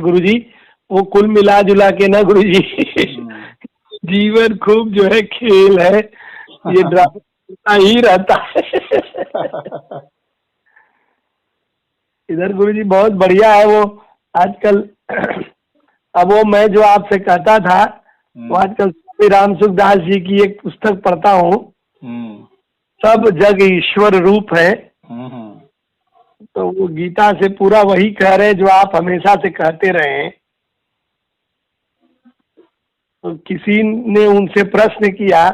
गुरुजी, वो कुल मिला जुला के ना गुरुजी जीवन खूब जो है खेल है, ये ड्रामा ही रहता है इधर गुरुजी बहुत बढ़िया है वो आजकल। अब वो मैं जो आपसे कहता था, वो आजकल स्वामी राम सुखदास जी की एक पुस्तक पढ़ता हूँ, सब जग ईश्वर रूप है। तो वो गीता से पूरा वही कह रहे हैं जो आप हमेशा से कहते रहे हैं। तो किसी ने उनसे प्रश्न किया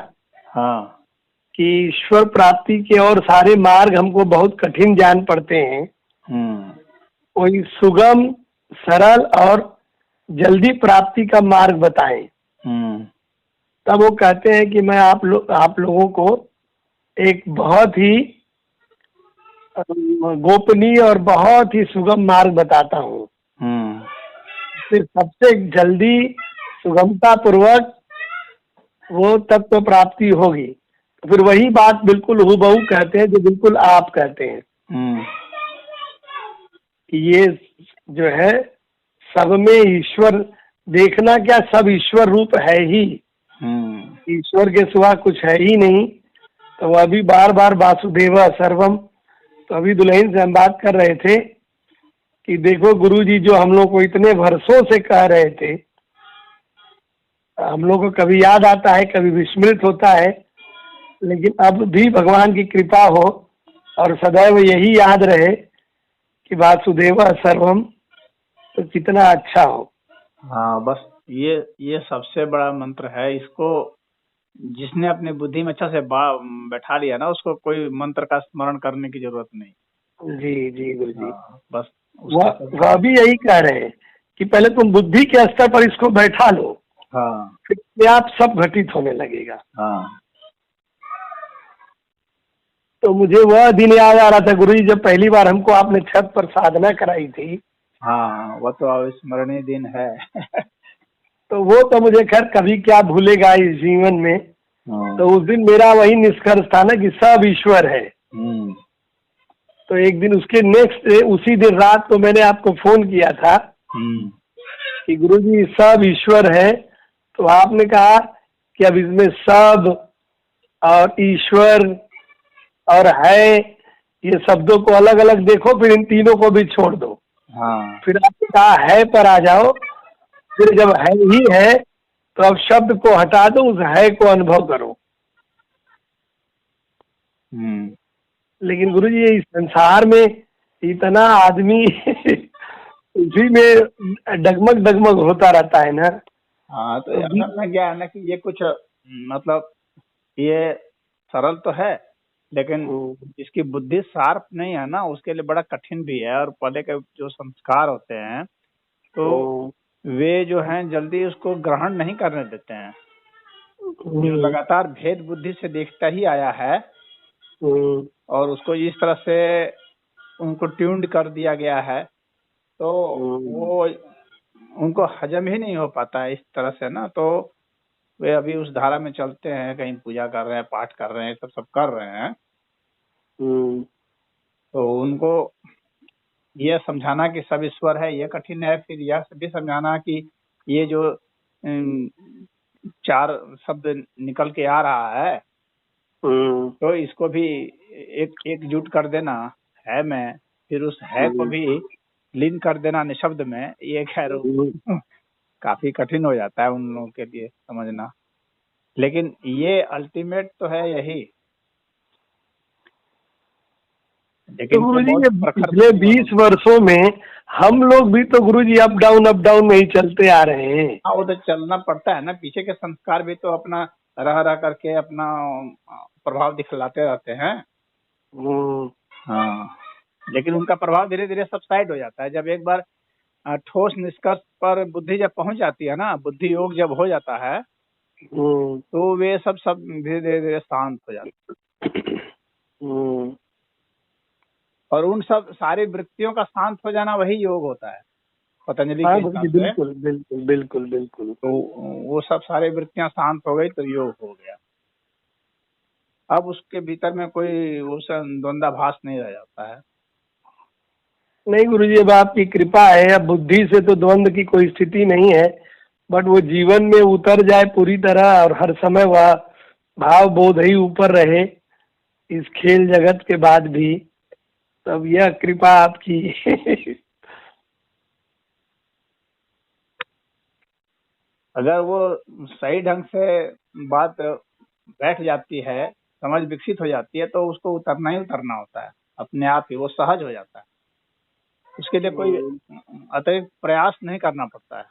कि ईश्वर प्राप्ति के और सारे मार्ग हमको बहुत कठिन जान पड़ते हैं, कोई सुगम सरल और जल्दी प्राप्ति का मार्ग बताएं। तब वो कहते हैं कि मैं आप लोगों को एक बहुत ही गोपनीय और बहुत ही सुगम मार्ग बताता हूँ। फिर सबसे जल्दी सुगमता पूर्वक वो तत्व प्राप्ति होगी। तो फिर वही बात बिल्कुल हूबहू कहते हैं जो बिल्कुल आप कहते हैं कि ये जो है सब में ईश्वर देखना, क्या सब ईश्वर रूप है ही, ईश्वर के सिवा कुछ है ही नहीं। तो वो अभी बार बार वासुदेव सर्वम, तो अभी दुल्हन से हम बात कर रहे थे कि देखो गुरुजी जो हम लोग को इतने वर्षों से कह रहे थे, हम लोग को कभी याद आता है, कभी विस्मृत होता है, लेकिन अब भी भगवान की कृपा हो और सदैव यही याद रहे कि वासुदेव सर्वम, तो कितना अच्छा हो। हाँ, बस ये सबसे बड़ा मंत्र है। इसको जिसने अपनी बुद्धि में अच्छा से बैठा लिया ना, उसको कोई मंत्र का स्मरण करने की जरूरत नहीं। जी जी गुरुजी। बस वह भी यही कह रहे हैं कि पहले तुम बुद्धि के स्तर पर इसको बैठा लो, फिर आप सब घटित होने लगेगा। तो मुझे वह दिन याद आ रहा था गुरुजी जब पहली बार हमको आपने छत पर साधना कराई थी। हाँ, वो तो अविस्मरणीय दिन है तो वो तो मुझे खैर कभी क्या भूलेगा इस जीवन में। तो उस दिन मेरा वही निष्कर्ष था ना कि सब ईश्वर है। तो एक दिन उसके नेक्स्ट उसी दिन रात को मैंने आपको फोन किया था कि गुरुजी सब ईश्वर है। तो आपने कहा कि अब इसमें सब और ईश्वर और है, ये शब्दों को अलग अलग देखो, फिर इन तीनों को भी छोड़ दो। फिर आपने कहा है पर आ जाओ। फिर जब है ही है तो अब शब्द को हटा दो, उस है को अनुभव करो। लेकिन गुरुजी इस संसार में इतना आदमी उसी में डगमग डगमग होता रहता है ना। हाँ, तो असल में क्या है ना कि ये कुछ मतलब ये सरल तो है, लेकिन इसकी बुद्धि शार्प नहीं है ना, उसके लिए बड़ा कठिन भी है। और पहले के जो संस्कार होते हैं तो वे जो हैं जल्दी उसको ग्रहण नहीं करने देते हैं। जो लगातार भेद बुद्धि से देखता ही आया है और उसको इस तरह से उनको ट्यून्ड कर दिया गया है, तो वो उनको हजम ही नहीं हो पाता है इस तरह से ना। तो वे अभी उस धारा में चलते हैं, कहीं पूजा कर रहे हैं, पाठ कर रहे हैं, सब कर रहे हैं। तो उनको यह समझाना कि सब ईश्वर है ये कठिन है। फिर यह भी समझाना कि ये जो चार शब्द निकल के आ रहा है तो इसको भी एकजुट कर देना है में, फिर उस है को भी लीन कर देना निशब्द में। ये खैर काफी कठिन हो जाता है उन लोगों के लिए समझना, लेकिन ये अल्टीमेट तो है यही। तो गुरुजी ये पिछले 20 वर्षों में हम लोग भी तो गुरुजी अप डाउन में ही चलते आ रहे हैं। हाँ, वो तो चलना पड़ता है ना, पीछे के संस्कार भी तो अपना रह करके अपना प्रभाव दिखलाते रहते हैं। हाँ, लेकिन उनका प्रभाव धीरे धीरे सबसाइड हो जाता है। जब एक बार ठोस निष्कर्ष पर बुद्धि जब पहुंच जाती है ना, बुद्धि योग जब हो जाता है तो वे सब धीरे धीरे शांत हो जाते हैं। और उन सब सारी वृत्तियों का शांत हो जाना वही योग होता है पतंजलि के हिसाब से। बिल्कुल बिल्कुल बिल्कुल बिल्कुल। तो वो सब सारी वृत्तियां शांत हो गई तो योग हो गया। अब उसके भीतर में कोई उस द्वंद्वाभास नहीं रह जाता है। नहीं गुरुजी, अब आपकी कृपा है, अब बुद्धि से तो द्वंद की कोई स्थिति नहीं है, बट वो जीवन में उतर जाए पूरी तरह और हर समय वह भाव बोध ही ऊपर रहे इस खेल जगत के बाद भी, तब यह कृपा आपकी। अगर वो सही ढंग से बात बैठ जाती है, समझ विकसित हो जाती है, तो उसको उतरना ही उतरना होता है, अपने आप ही वो सहज हो जाता है। उसके लिए कोई अतिरिक्त प्रयास नहीं करना पड़ता है,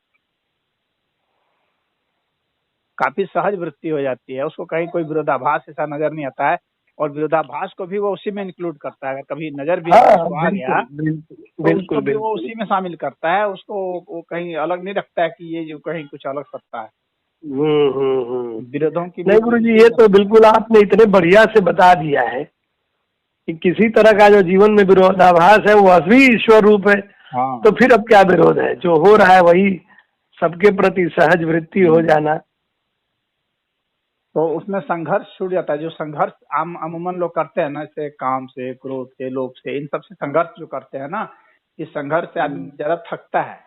काफी सहज वृत्ति हो जाती है। उसको कहीं कोई विरोधाभास ऐसा नजर नहीं आता है, और विरोधाभास को भी वो उसी में इंक्लूड करता है। अगर कभी नजर भी उसको आ गया तो उसको भी वो उसी में शामिल करता है, उसको वो कहीं अलग नहीं रखता है कि ये जो कहीं कुछ अलग सत्ता है। विरोधों की नहीं गुरु जी, ये तो बिल्कुल आपने इतने बढ़िया से बता दिया है कि किसी तरह का जो जीवन में विरोधाभास है वो भी ईश्वर रूप है। हाँ। तो फिर अब क्या विरोध है, जो हो रहा है वही सबके प्रति सहज वृत्ति हो जाना। तो उसमें संघर्ष छूट जाता है। जो संघर्ष अमूमन लोग करते हैं ना, जैसे काम से, क्रोध से, लोभ से, इन सब से संघर्ष जो करते हैं ना, इस संघर्ष से आदमी ज्यादा थकता है।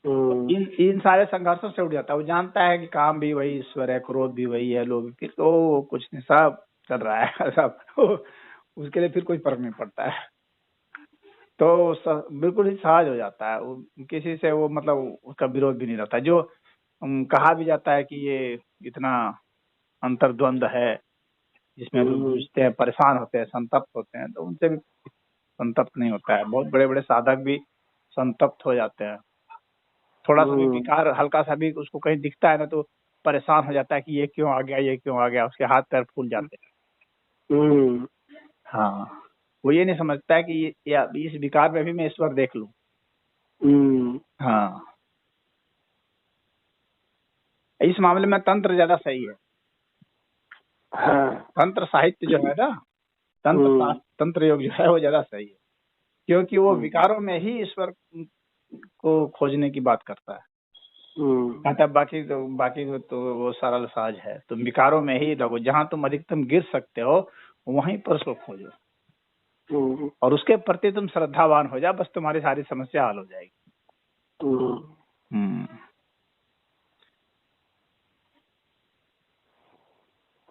इन सारे संघर्षों से उठ जाता है। वो जानता है कि काम भी वही ईश्वर है, क्रोध भी वही है, लोभ भी, तो कुछ नहीं, सब चल रहा है सब। उसके लिए फिर कोई फर्क नहीं पड़ता है, तो बिल्कुल ही सहज हो जाता है। किसी से वो मतलब उसका विरोध भी नहीं रहता। जो कहा भी जाता है कि ये इतना अंतर्द्वंद है जिसमें लोग जूझते हैं, परेशान होते हैं, संतप्त होते हैं, तो उनसे भी संतप्त नहीं होता है। बहुत बड़े बड़े साधक भी संतप्त हो जाते हैं। थोड़ा सा भी विकार, हल्का सा भी उसको कहीं दिखता है ना, तो परेशान हो जाता है कि ये क्यों आ गया, ये क्यों आ गया, उसके हाथ पैर फूल जाते हैं। हाँ, वो ये नहीं समझता है कि इस विकार में भी मैं ईश्वर देख लूं। हाँ, इस मामले में तंत्र ज्यादा सही है। तंत्र साहित्य जो है ना, तंत्र योग जो है वो ज्यादा सही है, क्योंकि वो विकारों में ही ईश्वर को खोजने की बात करता है। कहता बाकी तो वो सरल सहज है, तुम विकारों में ही लगो, जहां तुम अधिकतम गिर सकते हो वहीं पर उसको खोजो, और उसके प्रति तुम श्रद्धावान हो जाओ, बस तुम्हारी सारी समस्या हल हो जाएगी।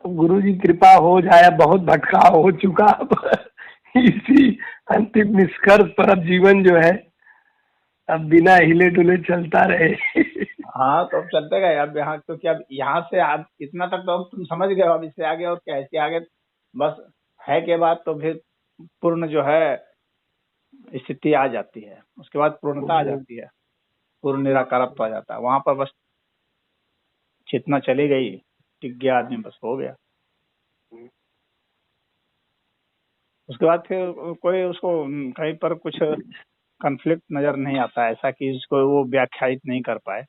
गुरु जी कृपा हो जाए, बहुत भटकाव हो चुका। इसी अंतिम निष्कर्ष पर अब जीवन जो है अब बिना हिले डुले चलता रहे। हाँ, तो अब चलते गए। अब यहाँ, क्योंकि अब यहाँ से आप इतना तक तो तुम समझ गए, अब इससे आगे और क्या, इसके आगे बस है के बाद तो फिर पूर्ण जो है स्थिति आ जाती है, उसके बाद पूर्णता आ जाती है, पूर्ण निराकारत्व आ जाता है। वहां पर बस चेतना चली गई, टिक गया आदमी, बस हो गया। उसके बाद फिर कोई उसको कहीं पर कुछ कॉन्फ्लिक्ट नजर नहीं आता ऐसा कि इसको वो व्याख्यायित नहीं कर पाए।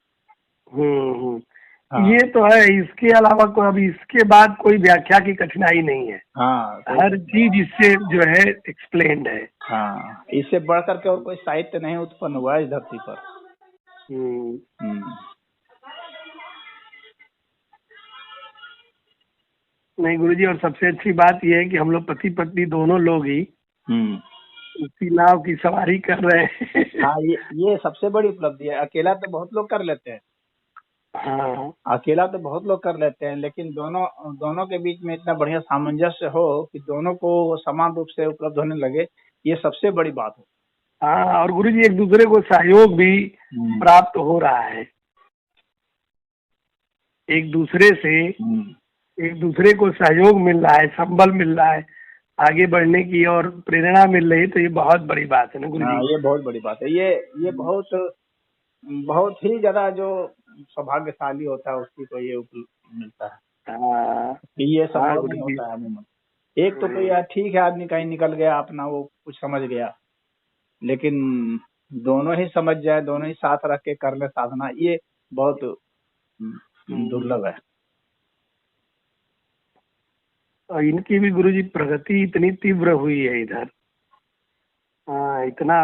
हाँ। ये तो है, इसके अलावा कोई अभी इसके बाद कोई व्याख्या की कठिनाई नहीं है। हाँ, तो हर चीज इससे जो है एक्सप्लेन्ड है। हाँ, इससे बढ़ करके और कोई साहित्य नहीं उत्पन्न हुआ इस धरती पर। नहीं गुरुजी, और सबसे अच्छी बात यह है कि हम लोग पति पत्नी दोनों लोग ही उसी नाव की सवारी कर रहे हैं। हाँ, ये सबसे बड़ी उपलब्धि है। अकेला तो बहुत लोग कर लेते हैं। हाँ, अकेला तो बहुत लोग कर लेते हैं, लेकिन दोनों के बीच में इतना बढ़िया सामंजस्य हो कि दोनों को समान रूप से उपलब्ध होने लगे, ये सबसे बड़ी बात है। हाँ, और गुरुजी एक दूसरे को सहयोग भी प्राप्त हो रहा है। एक दूसरे को सहयोग मिल रहा है, संबल मिल रहा है, आगे बढ़ने की और प्रेरणा मिल रही है, तो ये बहुत बड़ी बात है ना गुरुजी। हाँ, ये बहुत बड़ी बात है। ये बहुत ही ज्यादा जो सौभाग्यशाली होता है उसकी को ये मिलता है। ये संभव नहीं होता है अमूमन। एक तो कोई ठीक है, आदमी कहीं निकल गया अपना, वो कुछ समझ गया, लेकिन दोनों ही समझ जाए, दोनों ही साथ रख के कर ले साधना, ये बहुत दुर्लभ है। और इनकी भी गुरुजी प्रगति इतनी तीव्र हुई है इधर। हाँ, इतना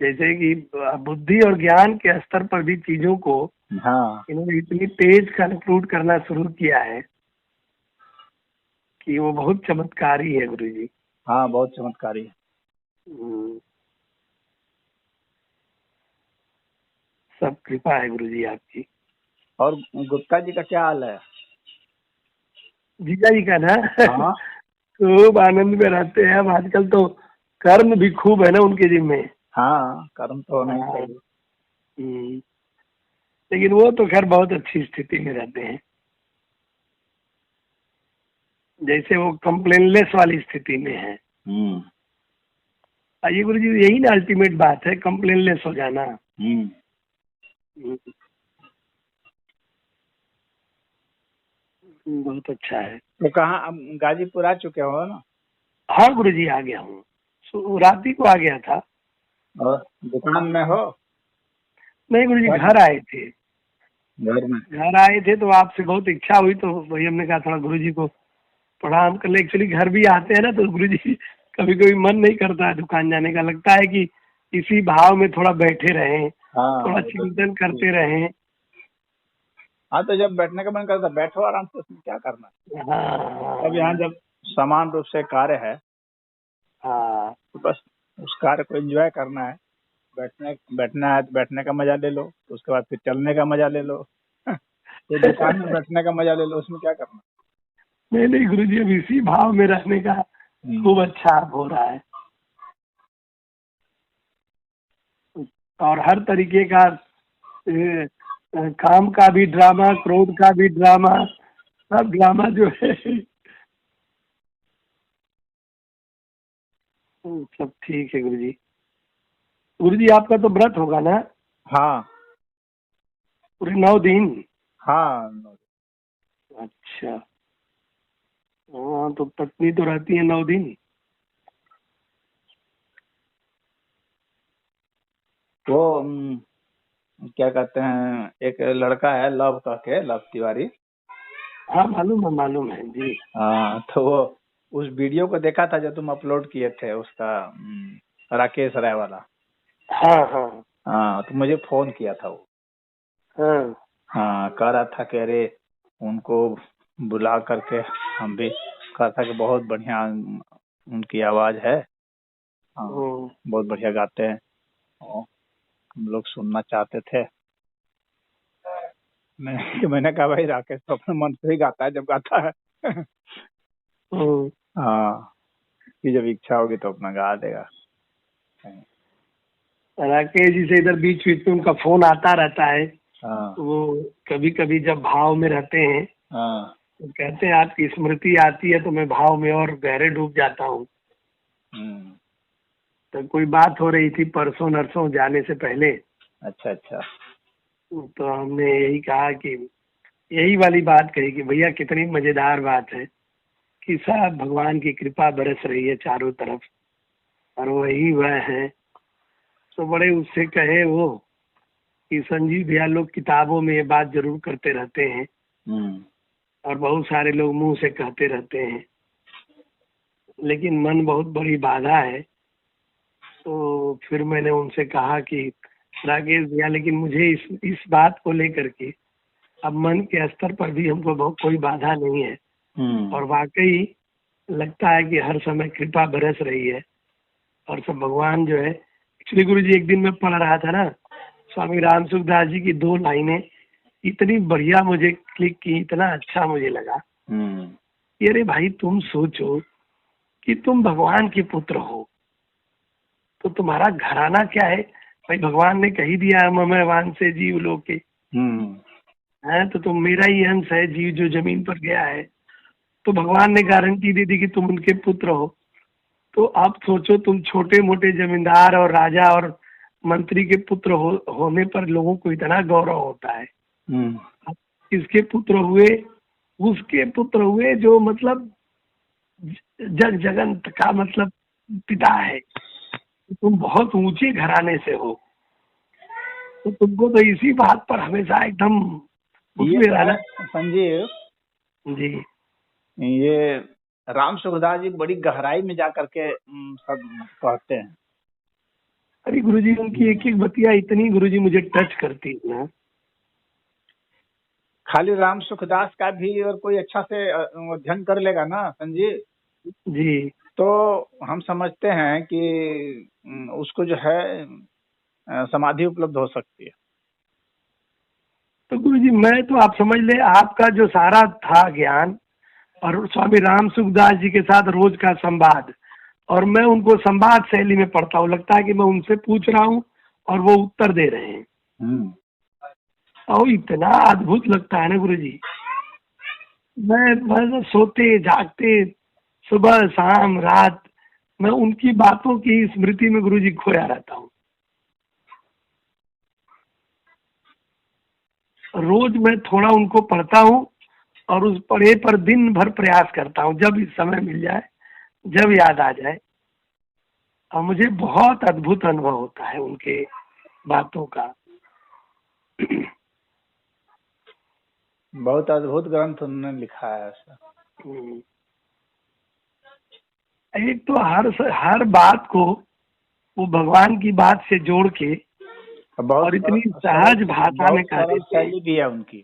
जैसे कि बुद्धि और ज्ञान के स्तर पर भी चीजों को इन्होंने इतनी तेज कंक्लूड करना शुरू किया है कि वो बहुत चमत्कारी है गुरुजी। हाँ, बहुत चमत्कारी है। सब कृपा है गुरुजी आपकी। और गुप्ता जी का क्या हाल है? जीजा जी का ना हाँ खूब आनंद में रहते हैं। अब आजकल तो कर्म भी खूब है ना उनके जिम्मे। हाँ, कर्म तो होना ही हाँ, चाहिए। लेकिन वो तो खैर बहुत अच्छी स्थिति में रहते हैं। जैसे वो कंप्लेनलेस वाली स्थिति में है। ये गुरु जी यही ना अल्टीमेट बात है, कंप्लेनलेस हो जाना। हम्म, बहुत अच्छा है। तो कहाँ अब गाजीपुर आ चुके हो ना? हाँ गुरु जी आ गया हूँ, रात ही को आ गया था। और दुकान में हो? नहीं गुरु जी घर आए थे। घर में? घर आए थे तो आपसे बहुत इच्छा हुई तो वही हमने कहा थोड़ा गुरु जी को प्रणाम कर ले। एक्चुअली घर भी आते हैं ना तो गुरु जी कभी कभी मन नहीं करता है दुकान जाने का, लगता है कि इसी भाव में थोड़ा बैठे रहें। हाँ, थोड़ा चिंतन करते रहें। हाँ तो जब बैठने का मन करता बैठो आराम से, उसमें क्या करना। हाँ अब यहाँ जब समान रूप से कार्य है हाँ तो बस उस कार्य को एंजॉय करना है। बैठना है तो बैठने का मजा ले लो, तो उसके बाद फिर चलने का मजा ले लो तो दुकान में बैठने का मजा ले लो, उसमें क्या करना। नहीं नहीं गुरु जी अब इसी भाव में रहने का खूब अच्छा हो रहा है। और हर तरीके का काम का भी ड्रामा, क्रोध का भी ड्रामा, सब ड्रामा जो है सब ठीक है गुरु जी। गुरु जी आपका तो व्रत होगा ना? हाँ पूरे 9 दिन? हाँ। अच्छा, हाँ तो पत्नी तो रहती है 9 दिन? वो क्या कहते हैं, एक लड़का है लव करके, लव तिवारी। हाँ मालूम है जी। हाँ तो वो उस वीडियो को देखा था जो तुम अपलोड किए थे, उसका राकेश राय वाला। हाँ हाँ हाँ तो मुझे फोन किया था वो। हाँ हाँ कह रहा था कि अरे उनको बुला करके हम भी, कहा था कि बहुत बढ़िया उनकी आवाज है। हाँ बहुत बढ़िया गाते हैं, हम लोग सुनना चाहते थे। मैंने कहा भाई राकेश तो अपने मन से ही गाता है जब गाता है हाँ कि जब इच्छा होगी तो अपना गा देगा। राकेश जी से इधर बीच बीच में उनका फोन आता रहता है। हाँ वो कभी कभी जब भाव में रहते हैं हाँ तो कहते हैं आपकी स्मृति आती है तो मैं भाव में और गहरे डूब जाता हूँ। तो कोई बात हो रही थी परसों नरसों जाने से पहले। अच्छा अच्छा। तो हमने यही कहा कि यही वाली बात कही कि भैया कितनी मजेदार बात है कि सब भगवान की कृपा बरस रही है चारों तरफ और वही वह है। तो बड़े उससे कहे वो कि संजीव भैया लोग किताबों में ये बात जरूर करते रहते हैं और बहुत सारे लोग मुंह से कहते रहते हैं, लेकिन मन बहुत बड़ी बाधा है। तो फिर मैंने उनसे कहा कि राकेश भैया लेकिन मुझे इस बात को लेकर के अब मन के स्तर पर भी हमको बहुत कोई बाधा नहीं है और वाकई लगता है कि हर समय कृपा बरस रही है और सब भगवान जो है। एक्चुअली गुरु जी एक दिन मैं पढ़ रहा था ना, स्वामी राम सुखदास जी की 2 लाइनें इतनी बढ़िया मुझे क्लिक की, इतना अच्छा मुझे लगा कि अरे भाई तुम सोचो कि तुम भगवान के पुत्र हो तो तुम्हारा घराना क्या है। भाई भगवान ने कही दिया है मम वान से जीव लोके है, तो तुम मेरा ही अंश है जीव जो जमीन पर गया है। तो भगवान ने गारंटी दे दी कि तुम उनके पुत्र हो। तो आप सोचो तुम छोटे मोटे जमींदार और राजा और मंत्री के पुत्र होने पर लोगों को इतना गौरव होता है। आप किसके पुत्र हुए? उसके पुत्र हुए जो मतलब जग जगत का मतलब पिता है। तुम बहुत ऊंचे घराने से हो तो तुमको तो इसी बात पर हमेशा एकदम उसमें रहना। संजीव जी ये राम सुखदास जी बड़ी गहराई में जा करके सब कहते हैं। अरे गुरुजी उनकी एक एक बतिया इतनी गुरुजी मुझे टच करती है ना। खाली राम सुखदास का भी और कोई अच्छा से अध्ययन कर लेगा ना संजीव जी तो हम समझते हैं कि उसको जो है समाधि उपलब्ध हो सकती है। तो गुरुजी मैं तो आप समझ ले, आपका जो सारा था ज्ञान और स्वामी राम सुखदास जी के साथ रोज का संवाद, और मैं उनको संवाद शैली में पढ़ता हूँ, लगता है कि मैं उनसे पूछ रहा हूँ और वो उत्तर दे रहे हैं। और इतना अद्भुत लगता है ना गुरुजी, मैं सोते जागते सुबह शाम रात मैं उनकी बातों की स्मृति में गुरुजी खोया रहता हूँ। रोज मैं थोड़ा उनको पढ़ता हूँ और उस पढ़े पर दिन भर प्रयास करता हूँ, जब इस समय मिल जाए, जब याद आ जाए। और मुझे बहुत अद्भुत अनुभव होता है उनके बातों का। बहुत अद्भुत ग्रंथ उन्होंने लिखा है ऐसा। एक तो हर बात को वो भगवान की बात से जोड़ के और इतनी सहज भाषा में कह देते हैं। शैली भी है उनकी,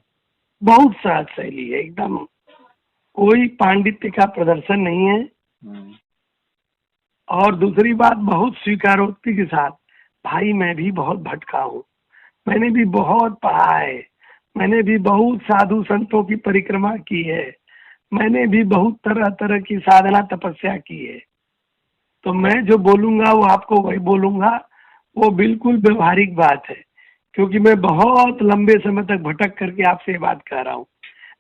बहुत सहज शैली है एकदम, कोई पांडित्य का प्रदर्शन नहीं है। और दूसरी बात, बहुत स्वीकारोक्ति के साथ, भाई मैं भी बहुत भटका हूँ, मैंने भी बहुत पढ़ा है, मैंने भी बहुत साधु संतों की परिक्रमा की है, मैंने भी बहुत तरह तरह की साधना तपस्या की है, तो मैं जो बोलूंगा वो आपको वही बोलूंगा, वो बिल्कुल व्यवहारिक बात है, क्योंकि मैं बहुत लंबे समय तक भटक करके आपसे ये बात कह रहा हूँ।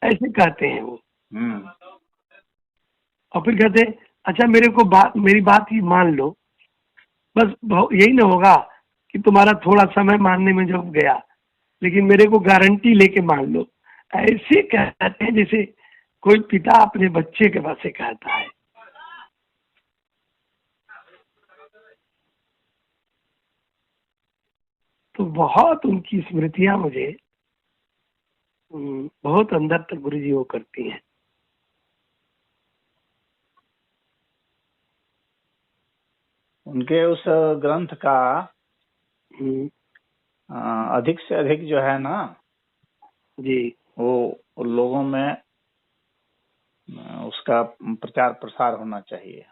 ऐसे कहते हैं वो। और फिर कहते हैं अच्छा मेरी बात ही मान लो, बस यही ना होगा कि तुम्हारा थोड़ा समय मानने में जब गया, लेकिन मेरे को गारंटी लेके मान लो। ऐसे कहते हैं जैसे कोई पिता अपने बच्चे के पास से कहता है। तो बहुत उनकी स्मृतियां मुझे बहुत अंदर तक गुरुजी वो करती हैं। उनके उस ग्रंथ का अधिक से अधिक जो है ना जी, वो लोगों में उसका प्रचार प्रसार होना चाहिए।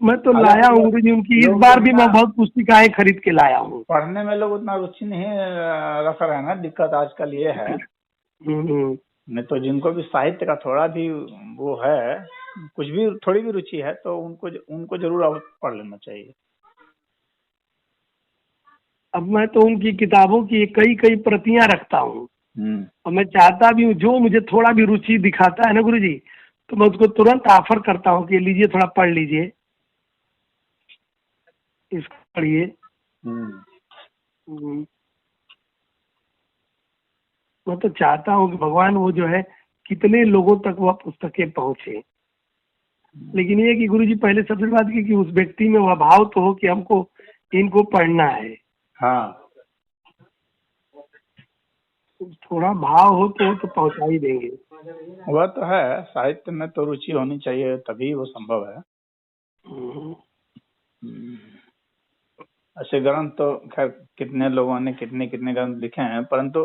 मैं तो लाया हूँ गुरुजी उनकी, इस बार भी मैं बहुत पुस्तिकाएं खरीद के लाया हूँ। पढ़ने में लोग उतना रुचि नहीं रख रहे हैं ना, दिक्कत आजकल ये है। नहीं तो जिनको भी साहित्य का थोड़ा भी वो है, कुछ भी थोड़ी भी रुचि है, तो उनको जरूर पढ़ लेना चाहिए। अब मैं तो उनकी किताबों की कई प्रतियां रखता हूँ, और मैं चाहता भी हूँ जो मुझे थोड़ा भी रुचि दिखाता है ना गुरुजी, तो मैं उसको तुरंत ऑफर करता हूँ कि लीजिए थोड़ा पढ़ लीजिए, इसको पढ़िए। मैं तो चाहता हूँ कि भगवान वो जो है कितने लोगों तक वह पुस्तकें पहुंचे, लेकिन ये कि गुरुजी पहले सबसे बात की कि उस व्यक्ति में वह भाव तो हो कि हमको इनको पढ़ना है। हाँ, थोड़ा भाव हो तो पहुंचा ही देंगे। वह तो है, साहित्य में तो रुचि होनी चाहिए, तभी वो संभव है। ऐसे ग्रंथ तो खैर कितने लोगों ने कितने ग्रंथ लिखे हैं, परंतु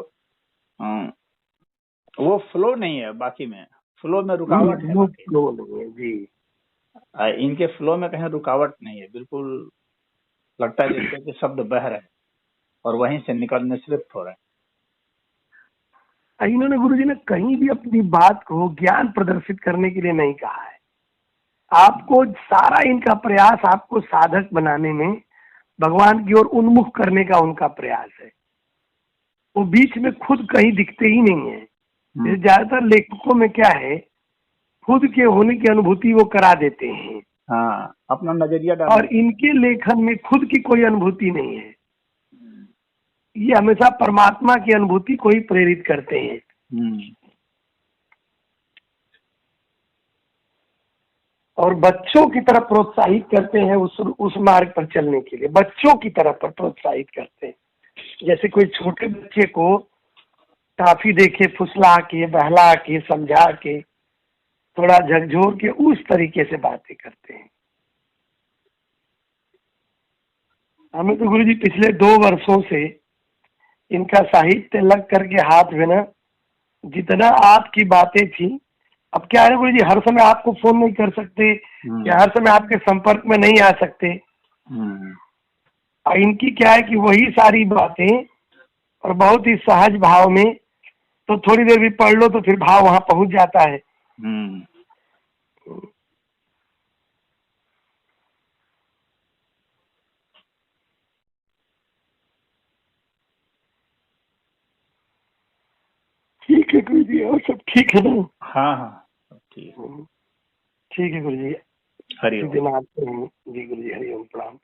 वो फ्लो नहीं है। बाकी में फ्लो में रुकावट है। फ्लो नहीं है जी, इनके फ्लो में कहीं रुकावट नहीं है, बिल्कुल लगता है जैसे कि शब्द बह रहे हैं और वहीं से निकलने स्लिप हो रहे हैं। इन्होंने गुरुजी ने कहीं भी अपनी बात को ज्ञान प्रदर्शित करने के लिए नहीं कहा है। आपको सारा इनका प्रयास आपको साधक बनाने में, भगवान की ओर उन्मुख करने का उनका प्रयास है। वो बीच में खुद कहीं दिखते ही नहीं है। ज्यादातर लेखकों में क्या है, खुद के होने की अनुभूति वो करा देते हैं। हाँ, अपना नजरिया डाल। और इनके लेखन में खुद की कोई अनुभूति नहीं है, ये हमेशा परमात्मा की अनुभूति को ही प्रेरित करते हैं। और बच्चों की तरफ प्रोत्साहित करते हैं उस मार्ग पर चलने के लिए, बच्चों की तरफ पर प्रोत्साहित करते हैं। जैसे कोई छोटे बच्चे को काफी देखे फुसला के, बहला के, समझा के, थोड़ा झकझोर के उस तरीके से बातें करते हैं। हमें तो गुरुजी पिछले 2 वर्षों से इनका साहित्य लग करके हाथ में ना, जितना आपकी बातें थी, अब क्या है गुरुजी, हर समय आपको फोन नहीं कर सकते या हर समय आपके संपर्क में नहीं आ सकते। और इनकी क्या है कि वही सारी बातें और बहुत ही सहज भाव में तो थोड़ी देर भी पढ़ लो तो फिर भाव वहां पहुंच जाता है। ठीक है गुरु जी, और सब ठीक है ना? हाँ हाँ सब ठीक। ठीक है गुरु जी, हरिओम दिन आपको जी गुरु जी, हरिओम, प्रणाम।